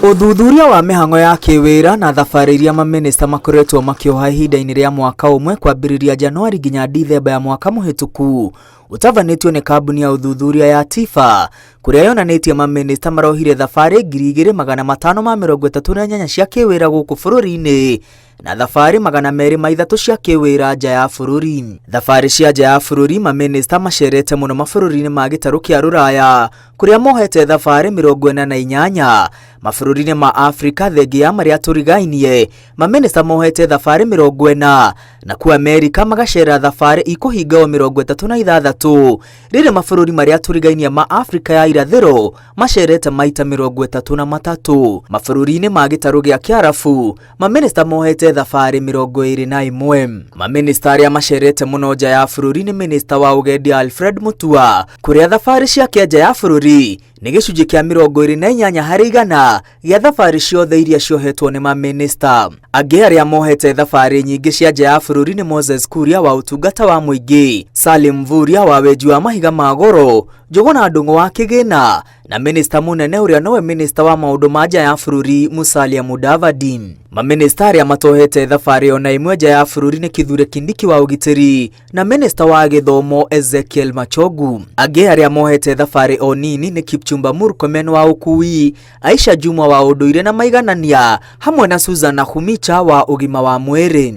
Uthuthuria wa mihango ya kiwira na thabarĩ iria maminista makoretwo makioha ihinda-inĩ rĩa mwaka ũmwe kwambĩrĩria Januari nginya Dithemba ya mwaka mũhĩtũku utavanĩtio nĩ kambuni ya uthuthuria ya TIFA kuria yonanĩtie maminista marohire thabarĩ 2,538 cia kiwira gũkũ bũrũri-inĩ na thabarĩ 203 cia kiwira nja ya bũrũri. Thabarĩ cia nja ya bũrũri maminista macerete mũno mabũrũri-inĩ ma gĩtarũ kĩa Rũraya kuria mohete thabarĩ 48, mabũrũri-inĩ ma Afrika thengia marĩa tũrigainie maminista mohete thabarĩ 40 na ku Amerika magacera thabarĩ ikuhinga 36 rĩrĩa mabũrũri marĩa tũrigainie ma Afrika ya irathĩro macerete maita 33. Mabũrũri-inĩ ma gĩtarũ gĩa Kiarabu maminista mohete thabarĩ 21. Maminista arĩa macerete mũno nja ya bũrũri nĩ minista wa ũgendi Alfred Mutua kuria thabarĩ ciake nja ya bũrũri nĩ gĩcunjĩ kĩa 28% gĩa thabarĩ ciothe iria ciohetwo nĩ maminista. Angĩ arĩa mohete thabarĩ nyingĩ cia nja ya bũrũri nĩ Moses Kuria wa ũtungata wa mũingĩ, Salim Mvurya wa wenji wa mahiga ma goro, Njũgũna Ndung'u wa kĩgĩna na minista mũnene ũrĩa nowe minista wa maũndũ ma nja ya bũrũri Musalia Mudavadi. Maminista arĩa matohete thabarĩ ona imwe nja ya bũrũri nĩ Kithure Kindiki wa ũgitĩri na minista wa gĩthomo Ezekiel Machogu. Angĩ arĩa mohete thabarĩ o nini nĩ Kipchumba Murkomen wa ũkui, Aisha Jumwa wa ũndũire na maiganania hamwe na Susan Nakhumicha wa ũgima wa mwĩrĩ.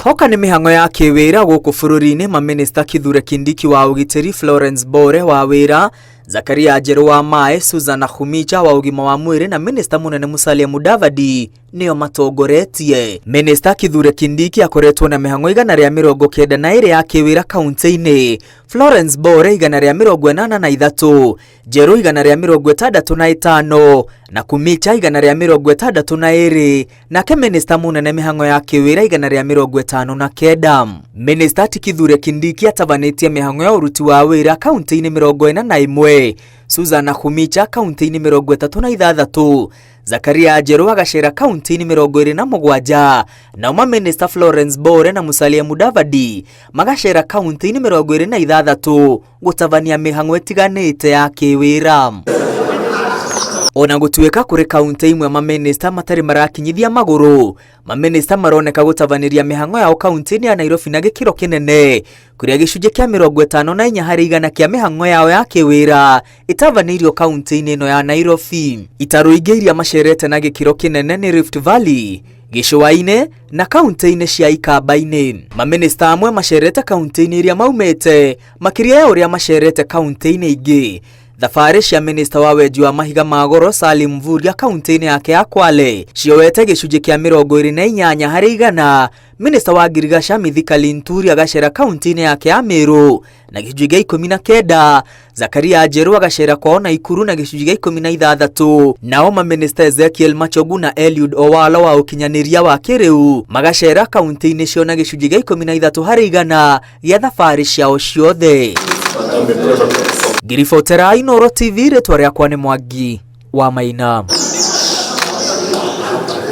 Hoka nĩ mihango ya kiwira gũkũ bũrũri-inĩ maminista Kithure Kindiki wa ũgitĩri, Florence Bore wa wĩra, Zakaria Njerũ wa maĩ, Susan Nakhumicha wa ũgima wa mwĩrĩ na minista mũnene Musalia Mudavadi nĩo matongoretie. Minista Kithure Kindiki akoretwo na mihango 192 ya kiwira kaunti-inĩ, Florence Bore 183, Njerũ 165 na Nakhumicha 162 nake minista mũnene mihango ya kiwira 159. Minista Kithure Kindiki atavanĩtie mihango ya ũruti wa wĩra kaunti-inĩ 41, Susan Nakhumicha kaunti-inĩ 36, Zakaria Njerũ agacera kaunti-inĩ 27 na maminista Florence Bore na Musalia Mudavadi magacera kaunti-inĩ 26 gũtavania mihango ĩtiganĩte ya kiwira. Ona gũtuĩka kũrĩ kaunti imwe maminista matarĩ marakinyithia magũrũ, maminista maroneka gũtavanĩria mihango yao kaunti-inĩ ya Nairobi na gĩkĩro kĩnene kuria gĩcunjĩ kĩa 54% kĩa mihango yao ya kiwira itavanĩirio kaunti-inĩ ino ya Nairobi. Itarũ ingĩ iria macerete na gĩkĩro kĩnene nĩ Rift Valley, Gĩcũa-inĩ na kaunti-inĩ cia Ikamba-inĩ. Maminista amwe macerete kaunti-inĩ iria maumĩte makĩria ya ũrĩa macerete kaunti-inĩ ingĩ. Thabarĩ cia minista wa wenji wa mahiga ma goro Salim Mvurya kaunti-inĩ yake ya Kwale cioete gĩcunjĩ kĩa 28%. Minista wa Girigasha Mithika Linturi agacera kaunti-inĩ yake ya Meru na gĩcunjĩ gĩa 19. Zakaria Njerũ agacera kwao Nakuru na gĩcunjĩ gĩa 16. Nao maminista Ezekiel Machogu na Eliud Owalo wa ũkinyanĩria wa kĩrĩu magacera kaunti-inĩ cio na gĩcunjĩ gĩa 13% gĩa thabarĩ ciao ciothe. Ngiribotera Inooro TV, rĩtwa rĩakwa nĩ Mwangi wa Maina.